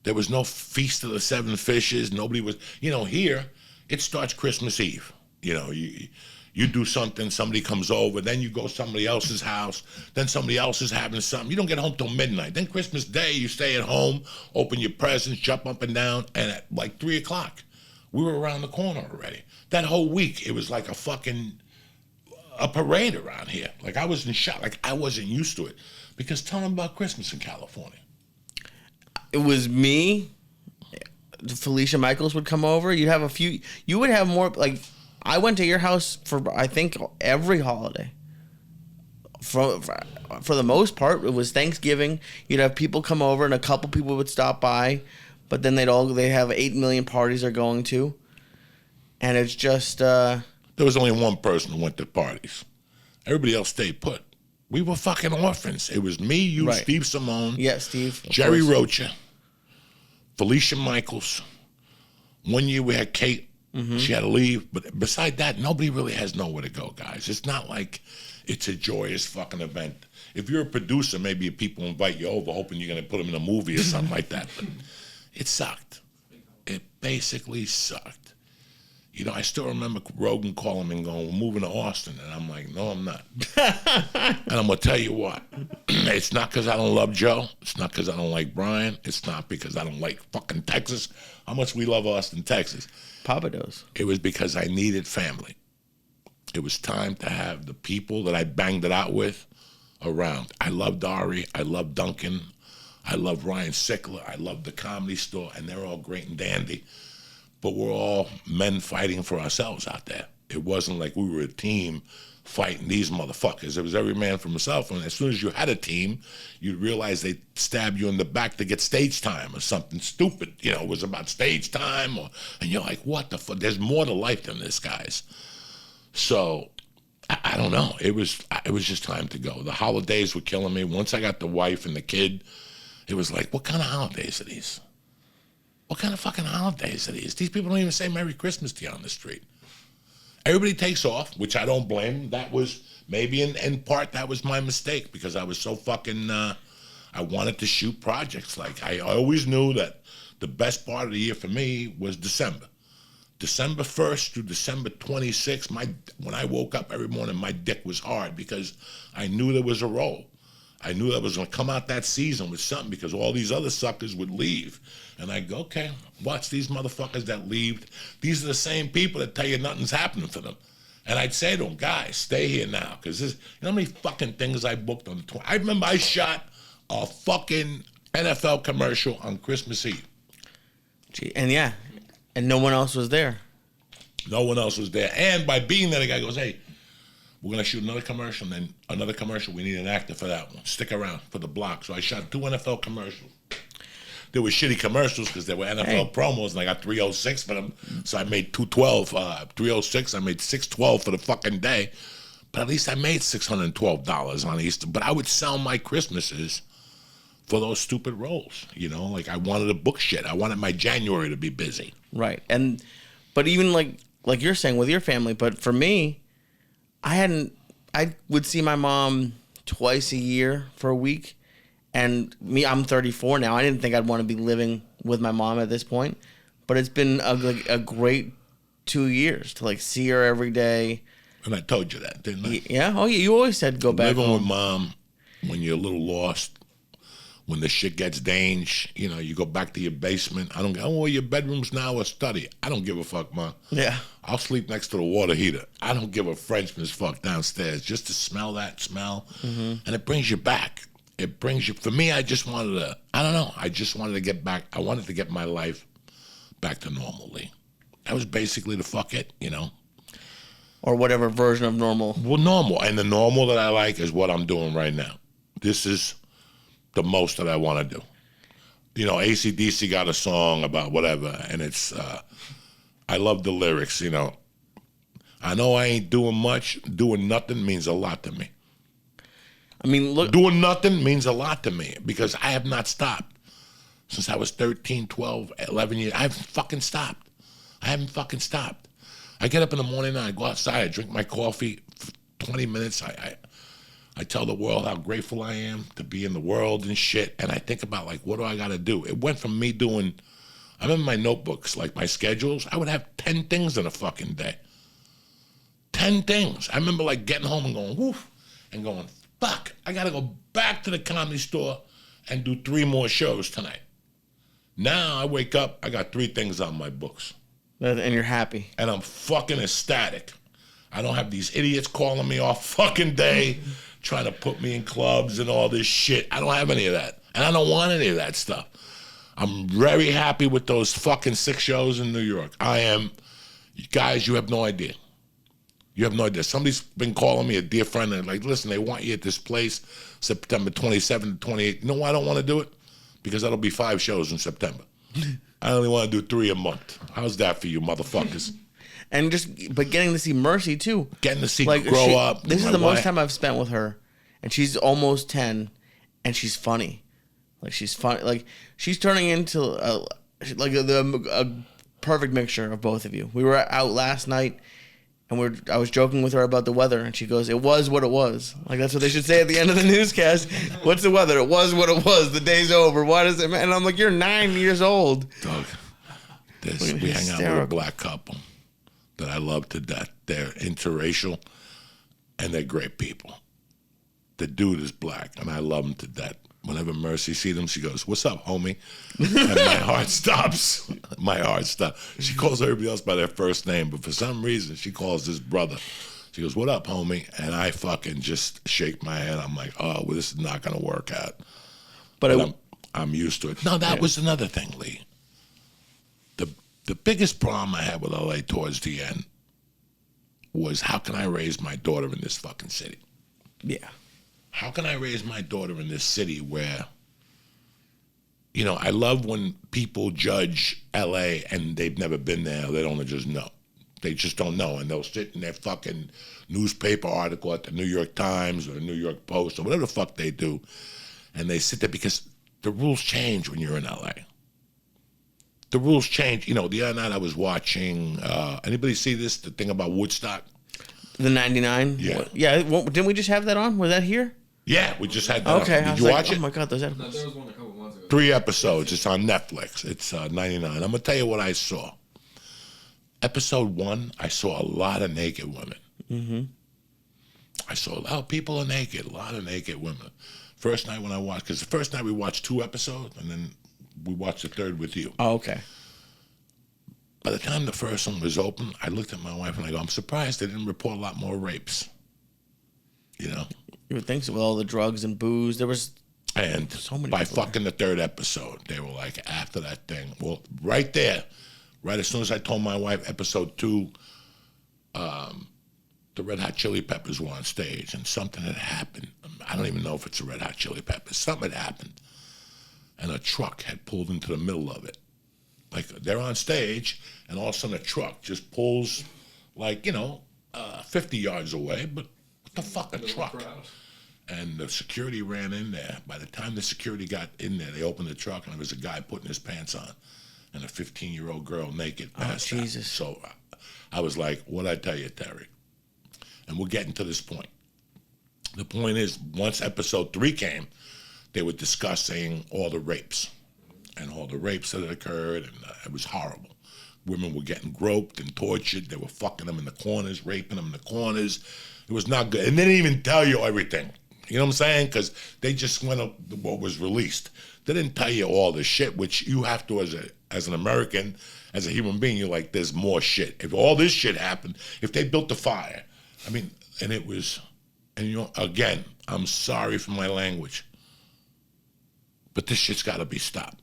There was no Feast of the Seven Fishes. Nobody was, here, it starts Christmas Eve. You do something, somebody comes over, then you go to somebody else's house, then somebody else is having something. You don't get home till midnight. Then Christmas Day, you stay at home, open your presents, jump up and down, and at like 3 o'clock, we were around the corner already. That whole week, it was like a parade around here. Like, I was in shock. Like, I wasn't used to it. Because tell them about Christmas in California. It was me, Felicia Michaels would come over. You would have more, like, I went to your house for, I think, every holiday. For the most part, it was Thanksgiving. You'd have people come over, and a couple people would stop by, but then they have 8 million parties they're going to, and it's just. There was only one person who went to parties. Everybody else stayed put. We were fucking orphans. It was me, you, right. Steve Simone. Yeah, Steve. Jerry Rocha, Felicia Michaels. One year we had Kate. Mm-hmm. She had to leave, but beside that, nobody really has nowhere to go, guys. It's not like it's a joyous fucking event. If you're a producer, maybe people invite you over hoping you're going to put them in a movie or something like that. But it sucked. It basically sucked. I still remember Rogan calling me and going, "We're moving to Austin." And I'm like, "No, I'm not." And I'm going to tell you what. It's not because I don't love Joe. It's not because I don't like Brian. It's not because I don't like fucking Texas. How much we love Austin, Texas. Papa does. It was because I needed family. It was time to have the people that I banged it out with around. I loved Ari. I loved Duncan. I loved Ryan Sickler. I loved the Comedy Store, and they're all great and dandy. But we're all men fighting for ourselves out there. It wasn't like we were a team fighting these motherfuckers. It was every man for himself. And as soon as you had a team, you'd realize they'd stab you in the back to get stage time or something stupid. It was about stage time. And you're like, what the fuck? There's more to life than this, guys. So, I don't know. It was just time to go. The holidays were killing me. Once I got the wife and the kid, it was like, what kind of holidays are these? What kind of fucking holidays are these? These people don't even say Merry Christmas to you on the street. Everybody takes off, which I don't blame them. That was, maybe in part, that was my mistake because I was so fucking, I wanted to shoot projects. Like, I always knew that the best part of the year for me was December. December 1st through December 26th, when I woke up every morning, my dick was hard because I knew there was a role. I knew I was going to come out that season with something because all these other suckers would leave. And I go, okay, watch these motherfuckers that leave. These are the same people that tell you nothing's happening for them. And I'd say to them, guys, stay here now. Because you know how many fucking things I booked on the 20th? I remember I shot a fucking NFL commercial on Christmas Eve. Gee, and no one else was there. No one else was there. And by being there, the guy goes, hey, we're going to shoot another commercial, and then another commercial. We need an actor for that one. Stick around for the block. So I shot 2 NFL commercials. There were shitty commercials because there were NFL promos, and I got 306 for them. So I made 212, 306. I made 612 for the fucking day. But at least I made $612 on Easter. But I would sell my Christmases for those stupid roles. Like I wanted to book shit. I wanted my January to be busy. Right. But even like you're saying with your family, but for me, I would see my mom twice a year for a week. And I'm 34 now. I didn't think I'd want to be living with my mom at this point. But it's been a great 2 years to see her every day. And I told you that, didn't I? Yeah. Oh, yeah. You always said go back living home. with mom when you're a little lost, when the shit gets dangerous, you go back to your basement. I don't go, oh, your bedroom's now a study. I don't give a fuck, Mom. Yeah. I'll sleep next to the water heater. I don't give a Frenchman's fuck downstairs. Just to smell that smell. Mm-hmm. And it brings you back. It brings you, for me, I just wanted to, I don't know. I just wanted to get back. I wanted to get my life back to normal, Lee. That was basically the fuck it, Or whatever version of normal. Well, normal. And the normal that I like is what I'm doing right now. This is the most that I want to do. AC/DC got a song about whatever, and it's, I love the lyrics, I know I ain't doing much. Doing nothing means a lot to me. I mean, look. Doing nothing means a lot to me because I have not stopped. Since I was 13, 12, 11 years, I haven't fucking stopped. I get up in the morning and I go outside, I drink my coffee for 20 minutes. I tell the world how grateful I am to be in the world and shit. And I think about, like, what do I got to do? It went from me doing, I remember my notebooks, like my schedules, I would have 10 things in a fucking day. 10 things. I remember, like, getting home and going, woof, and going, fuck, I got to go back to the Comedy Store and do 3 more shows tonight. Now I wake up, I got 3 things on my books. And you're happy. And I'm fucking ecstatic. I don't have these idiots calling me all fucking day, trying to put me in clubs and all this shit. I don't have any of that. And I don't want any of that stuff. I'm very happy with those fucking 6 shows in New York. I am. Guys, you have no idea. You have no idea. Somebody's been calling me, a dear friend, and like, listen, they want you at this place September 27th to 28th. You know why I don't want to do it? Because that'll be 5 shows in September. I only want to do 3 a month. How's that for you, motherfuckers? And but getting to see Mercy too. Getting to see grow up. This is the most time I've spent with her, and she's almost 10, and she's funny. Like she's funny. Like she's turning into a perfect mixture of both of you. We were out last night, and I was joking with her about the weather, and she goes, "It was what it was." Like that's what they should say at the end of the newscast. What's the weather? It was what it was. The day's over. Why does it matter? And I'm like, you're 9 years old. Doug, we hang out with a black couple that I love to death. They're interracial, and they're great people. The dude is black, and I love him to death. Whenever Mercy sees him, she goes, "What's up, homie?" And my heart stops. My heart stops. She calls everybody else by their first name, but for some reason, she calls his brother. She goes, "What up, homie?" And I fucking just shake my head. I'm like, oh, well, this is not going to work out. But I'm used to it. No, that was another thing, Lee. The biggest problem I had with LA towards the end was, how can I raise my daughter in this fucking city? Yeah. How can I raise my daughter in this city where, you know, I love when people judge LA and they've never been there. They don't just know. They just don't know. And they'll sit in their fucking newspaper article at the New York Times or the New York Post or whatever the fuck they do. And they sit there because the rules change when you're in LA. The rules change. You know, the other night I was watching, anybody see this, the thing about Woodstock? The 99? Yeah. Yeah, didn't we just have that on? Was that here? Yeah, we just had that. Okay. Did you watch it? Oh my God, those episodes. No, there was one a couple months ago. 3 episodes. It's on Netflix. It's 99. I'm going to tell you what I saw. Episode 1, I saw a lot of naked women. Mm-hmm. I saw a lot of people are naked, a lot of naked women. First night when I watched, because the first night we watched 2 episodes, and then we watched the 3rd with you. Oh, okay. By the time the first one was open, I looked at my wife and I go, I'm surprised they didn't report a lot more rapes. You know? You would think so with all the drugs and booze. There was and so many by people fucking the 3rd episode, they were like, after that thing. Well, right there, right as soon as I told my wife episode 2, the Red Hot Chili Peppers were on stage and something had happened. I don't even know if it's the Red Hot Chili Peppers. Something had happened. And a truck had pulled into the middle of it. Like, they're on stage, and all of a sudden a truck just pulls, like, 50 yards away, but what the fuck, a truck? And the security ran in there. By the time the security got in there, they opened the truck, and there was a guy putting his pants on, and a 15-year-old girl naked passed out. Jesus. So I was like, what'd I tell you, Terry? And we're getting to this point. The point is, once episode 3 came, they were discussing all the rapes and all the rapes that had occurred, and it was horrible. Women were getting groped and tortured. They were fucking them in the corners, raping them in the corners. It was not good. And they didn't even tell you everything. You know what I'm saying? Because they just went up what was released. They didn't tell you all the shit, which you have to, as an American, as a human being, you're like, there's more shit. If all this shit happened, if they built the fire, I mean, and it was, and again, I'm sorry for my language, but this shit's got to be stopped.